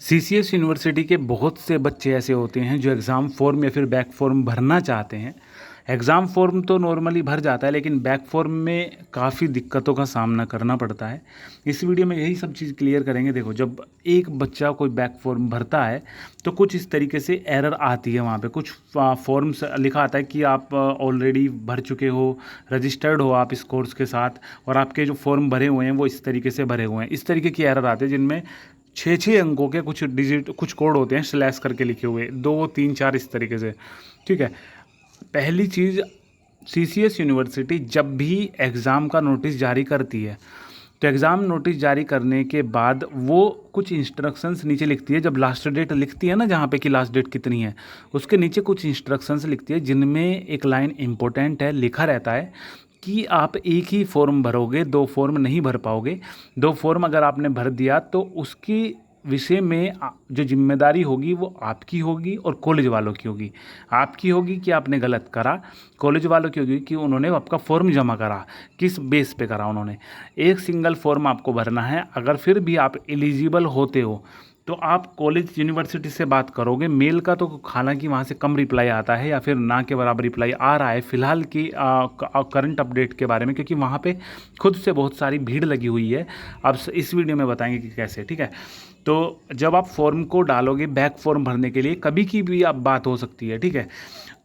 CCS university के बहुत से बच्चे ऐसे होते हैं जो एग्ज़ाम फॉर्म या फिर बैक फॉर्म भरना चाहते हैं। एग्ज़ाम फॉर्म तो नॉर्मली भर जाता है, लेकिन बैक फॉर्म में काफ़ी दिक्कतों का सामना करना पड़ता है। इस वीडियो में यही सब चीज़ क्लियर करेंगे। देखो, जब एक बच्चा कोई बैक फॉर्म भरता है तो कुछ इस तरीके से एरर आती है। वहाँ पे कुछ फॉर्म्स लिखा आता है कि आप ऑलरेडी भर चुके हो, रजिस्टर्ड हो आप इस कोर्स के साथ, और आपके जो फॉर्म भरे हुए हैं वो इस तरीके से भरे हुए हैं। इस तरीके की एरर आते हैं जिनमें 6 अंकों के कुछ डिजिट, कुछ कोड होते हैं स्लैश करके लिखे हुए, 2 3 4 इस तरीके से। ठीक है, पहली चीज़, सीसीएस यूनिवर्सिटी जब भी एग्ज़ाम का नोटिस जारी करती है तो एग्ज़ाम नोटिस जारी करने के बाद वो कुछ इंस्ट्रक्शंस नीचे लिखती है। जब लास्ट डेट लिखती है ना, जहाँ पे कि लास्ट डेट कितनी है, उसके नीचे कुछ इंस्ट्रक्शंस लिखती है जिनमें एक लाइन इंपॉर्टेंट है, लिखा रहता है कि आप एक ही फॉर्म भरोगे, 2 फॉर्म नहीं भर पाओगे। 2 फॉर्म अगर आपने भर दिया तो उसकी विषय में जो जिम्मेदारी होगी वो आपकी होगी और कॉलेज वालों की होगी। आपकी होगी कि आपने गलत करा, कॉलेज वालों की होगी कि उन्होंने आपका फॉर्म जमा करा, किस बेस पे करा उन्होंने। एक सिंगल फॉर्म आपको भरना है। अगर फिर भी आप एलिजिबल होते हो तो आप कॉलेज यूनिवर्सिटी से बात करोगे। मेल का तो हालांकि वहाँ से कम रिप्लाई आता है या फिर ना के बराबर रिप्लाई आ रहा है फ़िलहाल की करंट अपडेट के बारे में, क्योंकि वहाँ पे खुद से बहुत सारी भीड़ लगी हुई है। अब इस वीडियो में बताएंगे कि कैसे। ठीक है, तो जब आप फॉर्म को डालोगे बैक फॉर्म भरने के लिए, कभी की भी आप बात हो सकती है। ठीक है,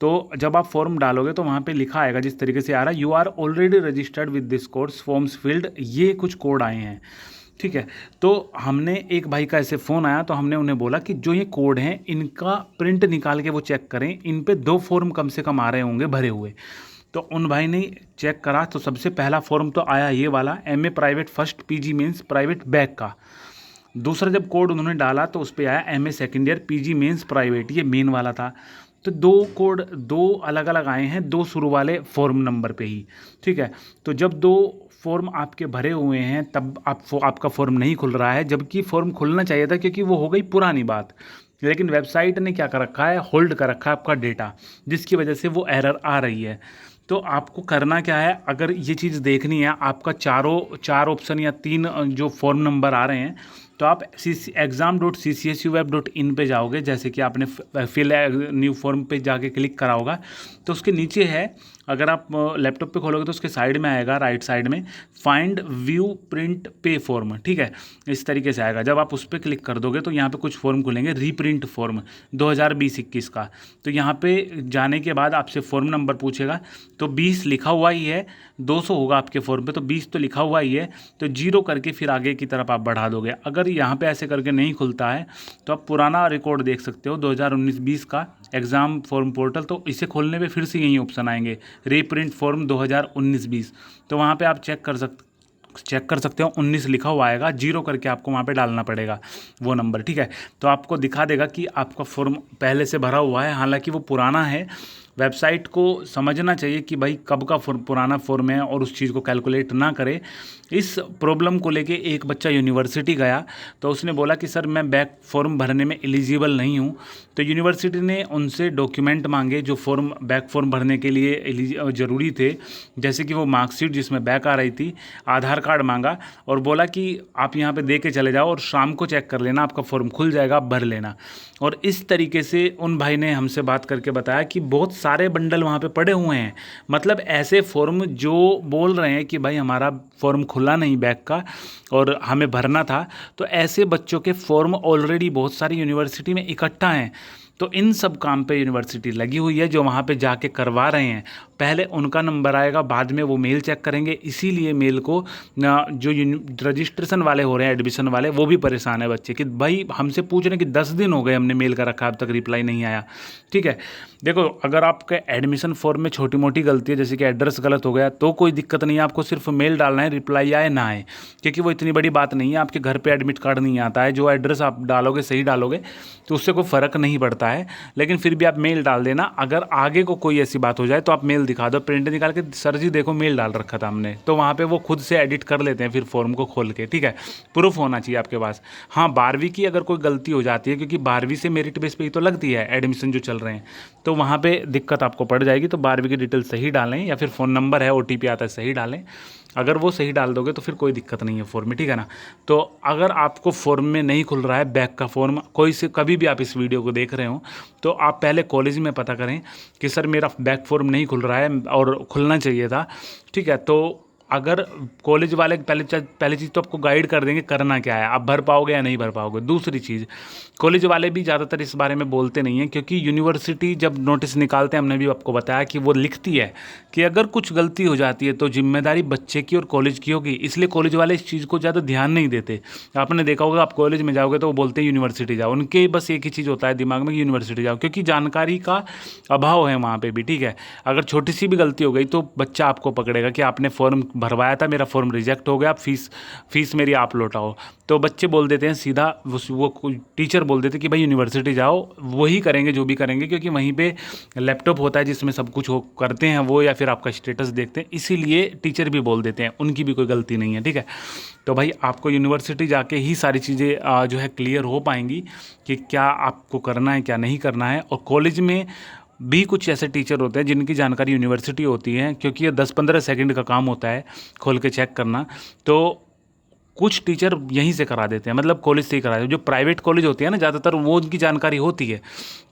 तो जब आप फॉर्म डालोगे तो वहाँ पे लिखा आएगा जिस तरीके से आ रहा है, you are already registered with this course, forms filled, ये कुछ कोड आए हैं। ठीक है, तो हमने एक भाई का ऐसे फ़ोन आया तो हमने उन्हें बोला कि जो ये कोड हैं इनका प्रिंट निकाल के वो चेक करें, इन पे 2 फॉर्म कम से कम आ रहे होंगे भरे हुए। तो उन भाई ने चेक करा तो सबसे पहला फॉर्म तो आया ये वाला, MA private first PG mains private back का। दूसरा जब कोड उन्होंने डाला तो उस पर आया MA second year PG mains private, ये मेन वाला था। तो 2 कोड 2 अलग अलग आए हैं, 2 शुरू वाले फॉर्म नंबर पे ही। ठीक है, तो जब 2 फॉर्म आपके भरे हुए हैं तब आपका फॉर्म नहीं खुल रहा है, जबकि फॉर्म खुलना चाहिए था, क्योंकि वो हो गई पुरानी बात। लेकिन वेबसाइट ने क्या कर रखा है, होल्ड कर रखा है आपका डेटा, जिसकी वजह से वो एरर आ रही है। तो आपको करना क्या है, अगर ये चीज़ देखनी है, आपका चार ऑप्शन या 3 जो फॉर्म नंबर आ रहे हैं, तो आप exam.ccsuweb.in पे जाओगे। जैसे कि आपने फिल न्यू फॉर्म पे जाके क्लिक करा होगा तो उसके नीचे है, अगर आप लैपटॉप पे खोलोगे तो उसके साइड में आएगा, राइट साइड में, फाइंड व्यू प्रिंट पे फॉर्म। ठीक है, इस तरीके से आएगा। जब आप उस पर क्लिक कर दोगे तो यहाँ पे कुछ फॉर्म खुलेंगे, रीप्रिंट फॉर्म 2020-21 का। तो यहाँ पे जाने के बाद आपसे फॉर्म नंबर पूछेगा, तो 20 लिखा हुआ ही है, 200 होगा आपके फॉर्म पे, तो 20 तो लिखा हुआ ही है, तो 0 करके फिर आगे की तरफ आप बढ़ा दोगे। अगर यहाँ पे ऐसे करके नहीं खुलता है तो आप पुराना रिकॉर्ड देख सकते हो 2019-20 का एग्ज़ाम फॉर्म पोर्टल, तो इसे खोलने पे फिर से यही ऑप्शन आएंगे, रीप्रिंट फॉर्म 2019-20। तो वहाँ पे आप चेक कर सकते हो, 19 लिखा हुआ आएगा, 0 करके आपको वहाँ पे डालना पड़ेगा वो नंबर। ठीक है, तो आपको दिखा देगा कि आपका फॉर्म पहले से भरा हुआ है, हालांकि वो पुराना है। वेबसाइट को समझना चाहिए कि भाई कब का पुराना फॉर्म है और उस चीज़ को कैलकुलेट ना करे। इस प्रॉब्लम को लेके एक बच्चा यूनिवर्सिटी गया तो उसने बोला कि सर मैं बैक फॉर्म भरने में एलिजिबल नहीं हूँ। तो यूनिवर्सिटी ने उनसे डॉक्यूमेंट मांगे जो बैक फॉर्म भरने के लिए ज़रूरी थे, जैसे कि वो मार्कशीट जिसमें बैक आ रही थी, आधार कार्ड मांगा, और बोला कि आप यहाँ पे दे के चले जाओ और शाम को चेक कर लेना, आपका फॉर्म खुल जाएगा, आप भर लेना। और इस तरीके से उन भाई ने हमसे बात करके बताया कि बहुत सारे बंडल वहाँ पे पड़े हुए हैं, मतलब ऐसे फॉर्म जो बोल रहे हैं कि भाई हमारा फॉर्म खुला नहीं बैक का और हमें भरना था। तो ऐसे बच्चों के फॉर्म ऑलरेडी बहुत सारी यूनिवर्सिटी में इकट्ठा हैं। तो इन सब काम पे यूनिवर्सिटी लगी हुई है, जो वहाँ पे जाके करवा रहे हैं। पहले उनका नंबर आएगा, बाद में वो मेल चेक करेंगे। इसीलिए मेल को जो रजिस्ट्रेशन वाले हो रहे हैं, एडमिशन वाले, वो भी परेशान है बच्चे कि भाई हमसे पूछ रहे हैं कि 10 दिन हो गए हमने मेल का रखा, अब तक रिप्लाई नहीं आया। ठीक है, देखो, अगर आपके एडमिशन फॉर्म में छोटी मोटी गलती है, जैसे कि एड्रेस गलत हो गया, तो कोई दिक्कत नहीं है, आपको सिर्फ मेल डालना है, रिप्लाई आए ना आए, क्योंकि वो इतनी बड़ी बात नहीं है। आपके घर पे एडमिट कार्ड नहीं आता है, जो एड्रेस आप डालोगे सही डालोगे तो उससे कोई फ़र्क नहीं पड़ता है। लेकिन फिर भी आप मेल डाल देना। अगर आगे को कोई ऐसी बात हो जाए तो आप मेल दिखा दो, प्रिंट निकाल के, सर जी देखो मेल डाल रखा था हमने, तो वहाँ पे वो खुद से एडिट कर लेते हैं फिर फॉर्म को खोल के। ठीक है, प्रूफ होना चाहिए आपके पास। हाँ, 12वीं की अगर कोई गलती हो जाती है, क्योंकि 12वीं से मेरिट बेस पे ही तो लगती है एडमिशन जो चल रहे हैं, तो वहाँ पे दिक्कत आपको पड़ जाएगी। तो 12वीं की डिटेल सही डालें, या फिर फ़ोन नंबर है, OTP आता है, सही डालें। अगर वो सही डाल दोगे तो फिर कोई दिक्कत नहीं है फॉर्म में, ठीक है ना। तो अगर आपको फॉर्म में नहीं खुल रहा है बैक का फॉर्म, कोई से कभी भी आप इस वीडियो को देख रहे हो, तो आप पहले कॉलेज में पता करें कि सर मेरा बैक फॉर्म नहीं खुल रहा है और खुलना चाहिए था, ठीक है। तो अगर कॉलेज वाले पहली चीज़ तो आपको गाइड कर देंगे करना क्या है, आप भर पाओगे या नहीं भर पाओगे। दूसरी चीज़, कॉलेज वाले भी ज़्यादातर इस बारे में बोलते नहीं हैं, क्योंकि यूनिवर्सिटी जब नोटिस निकालते हैं, हमने भी आपको बताया कि वो लिखती है कि अगर कुछ गलती हो जाती है तो जिम्मेदारी बच्चे की और कॉलेज की होगी, इसलिए कॉलेज वाले इस चीज़ को ज़्यादा ध्यान नहीं देते। आपने देखा होगा, आप कॉलेज में जाओगे तो वो बोलते हैं यूनिवर्सिटी जाओ, उनके बस एक ही चीज़ होता है दिमाग में कि यूनिवर्सिटी जाओ, क्योंकि जानकारी का अभाव है वहाँ पे भी, ठीक है। अगर छोटी सी भी गलती हो गई तो बच्चा आपको पकड़ेगा कि आपने फॉर्म भरवाया था, मेरा फॉर्म रिजेक्ट हो गया, फीस मेरी आप लौटाओ। तो बच्चे बोल देते हैं सीधा, वो टीचर बोल देते हैं कि भाई यूनिवर्सिटी जाओ, वही करेंगे जो भी करेंगे, क्योंकि वहीं पे लैपटॉप होता है जिसमें सब कुछ हो करते हैं वो, या फिर आपका स्टेटस देखते हैं, इसीलिए टीचर भी बोल देते हैं, उनकी भी कोई गलती नहीं है, ठीक है। तो भाई आपको यूनिवर्सिटी जाके ही सारी चीज़ें जो है क्लियर हो पाएंगी कि क्या आपको करना है क्या नहीं करना है। और कॉलेज में भी कुछ ऐसे टीचर होते हैं जिनकी जानकारी यूनिवर्सिटी होती है, क्योंकि ये 10-15 सेकंड का काम होता है खोल के चेक करना। तो कुछ टीचर यहीं से करा देते हैं, मतलब कॉलेज से ही करा देते हैं। जो प्राइवेट कॉलेज होती है ना, ज़्यादातर वो उनकी जानकारी होती है,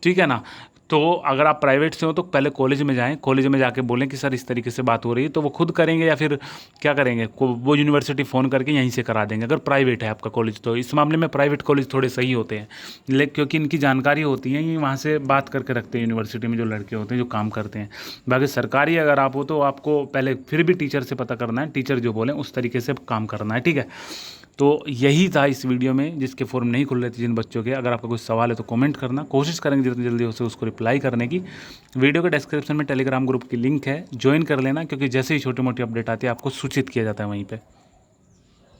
ठीक है ना। तो अगर आप प्राइवेट से हो तो पहले कॉलेज में जाएं, कॉलेज में जाके बोलें कि सर इस तरीके से बात हो रही है, तो वो खुद करेंगे, या फिर क्या करेंगे, वो यूनिवर्सिटी फ़ोन करके यहीं से करा देंगे, अगर प्राइवेट है आपका कॉलेज। तो इस मामले में प्राइवेट कॉलेज थोड़े सही होते हैं, लेकिन क्योंकि इनकी जानकारी होती है, ये वहाँ से बात करके रखते हैं यूनिवर्सिटी में जो लड़के होते हैं जो काम करते हैं। बाकी सरकारी अगर आप हो तो आपको पहले फिर भी टीचर से पता करना है, टीचर जो बोलें उस तरीके से काम करना है, ठीक है। तो यही था इस वीडियो में, जिसके फॉर्म नहीं खुल रहे थे जिन बच्चों के। अगर आपका कोई सवाल है तो कमेंट करना, कोशिश करेंगे जितनी जल्दी हो सके उसको रिप्लाई करने की। वीडियो के डिस्क्रिप्शन में टेलीग्राम ग्रुप की लिंक है, ज्वाइन कर लेना, क्योंकि जैसे ही छोटी मोटी अपडेट आती है आपको सूचित किया जाता है वहीं पे।